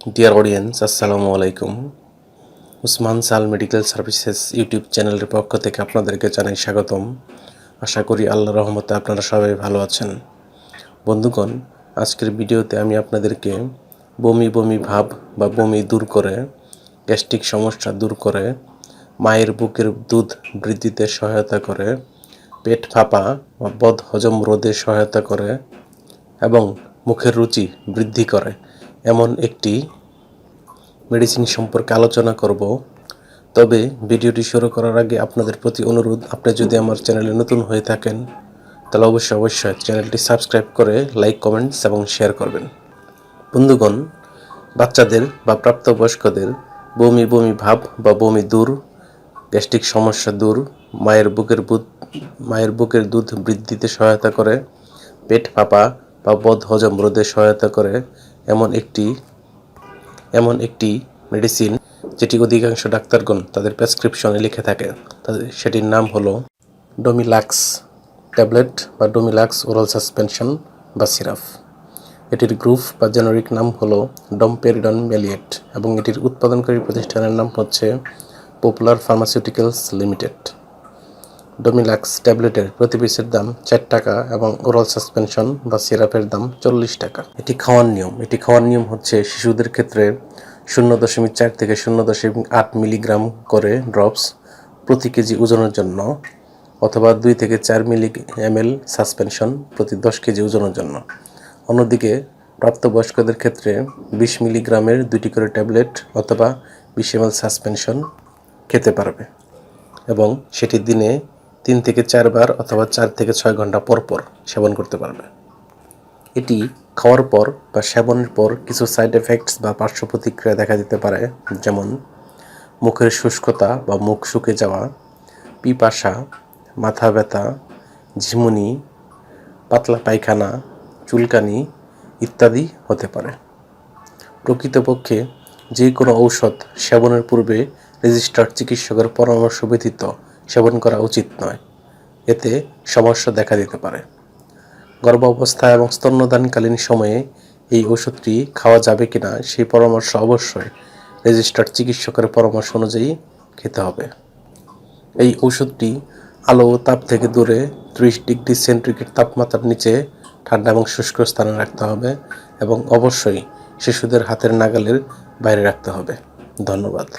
Dear audience, আসসালামু আলাইকুম। উসমান সাল মেডিকেল সার্ভিসেস ইউটিউব চ্যানেলের পক্ষ থেকে আপনাদেরকে জানাই স্বাগতম। আশা করি আল্লাহর রহমতে আপনারা সবাই ভালো আছেন। বন্ধুগণ, আজকের ভিডিওতে আমি আপনাদেরকে বমি বমি ভাব বা বমি দূর করে, গ্যাস্ট্রিক সমস্যা দূর করে, মায়ের বুকের দুধ বৃদ্ধিতে সহায়তা করে, পেট ফাঁপা বা বদ হজম রোধে সহায়তা করে এবং মুখের রুচি বৃদ্ধি করে এমন একটি মেডিসিন সম্পর্কে আলোচনা করব। তবে ভিডিওটি শুরু করার আগে আপনাদের প্রতি অনুরোধ, আপনি যদি আমার চ্যানেলে নতুন হয়ে থাকেন তাহলে অবশ্যই চ্যানেলটি সাবস্ক্রাইব করে লাইক, কমেন্টস এবং শেয়ার করবেন। বন্ধুগণ, বাচ্চাদের বা প্রাপ্তবয়স্কদের বমি বমি ভাব বা বমি দূর, গ্যাস্ট্রিক সমস্যা দূর, মায়ের বুকের দুধ বৃদ্ধিতে সহায়তা করে, পেট ফাঁপা বা বদ হজম রোধে সহায়তা করে এমন একটি মেডিসিন যেটি অধিকাংশ ডাক্তারগণ তাদের প্রেসক্রিপশনে লিখে থাকে। সেটির নাম হলো ডোমিলাক্স ট্যাবলেট বা ডোমিলাক্স ওরাল সাসপেনশন বা সিরাপ। এটির গ্রুপ বা জেনারিক নাম হলো ডমপেরিডন ম্যালিয়েট এবং এটির উৎপাদনকারী প্রতিষ্ঠানের নাম হচ্ছে পপুলার ফার্মাসিউটিক্যালস লিমিটেড। ডোমিলাক্স ট্যাবলেটের প্রতি পিসের দাম 4 টাকা এবং ওরাল সাসপেনশন বা সিরাপের দাম 40 টাকা। এটি খাওয়ার নিয়ম হচ্ছে শিশুদের ক্ষেত্রে 0.4 থেকে 0.8 মিলিগ্রাম করে ড্রপস প্রতি কেজি ওজনের জন্য, অথবা 2 থেকে 4 ml সাসপেনশন প্রতি 10 কেজি ওজনের জন্য। অন্যদিকে প্রাপ্তবয়স্কদের ক্ষেত্রে 20 মিলিগ্রামের 2টি করে ট্যাবলেট অথবা 20 ml সাসপেনশন খেতে পারবে এবং সেটি দিনে 3 থেকে 4 বার অথবা 4 থেকে 6 ঘন্টা পর পর সেবন করতে পারবে। এটি খাওয়ার পর বা সেবনের পর কিছু সাইড এফেক্টস বা পার্শ্ব প্রতিক্রিয়া দেখা দিতে পারে, যেমন মুখের শুষ্কতা বা মুখ শুকিয়ে যাওয়া, পিপাসা, মাথা ব্যথা, ঝিমুনি, পাতলা পায়খানা, চুলকানি ইত্যাদি হতে পারে। প্রকৃতপক্ষে যে কোনো ঔষধ সেবনের পূর্বে রেজিস্টার্ড চিকিৎসকের পরামর্শ ব্যতীত সেবন করা উচিত নয়। এতে সমস্যা দেখা দিতে পারে। গর্ভাবস্থা এবং স্তন্যদানকালীন সময়ে এই ওষুধটি খাওয়া যাবে কিনা সেই পরামর্শ অবশ্যই রেজিস্টার্ড চিকিৎসকের পরামর্শ অনুযায়ী খেতে হবে। এই ওষুধটি আলো ও তাপ থেকে দূরে 30 ডিগ্রি সেন্টিগ্রেড তাপমাত্রার নিচে ঠান্ডা এবং শুষ্ক স্থানে রাখতে হবে এবং অবশ্যই শিশুদের হাতের নাগালের বাইরে রাখতে হবে। ধন্যবাদ।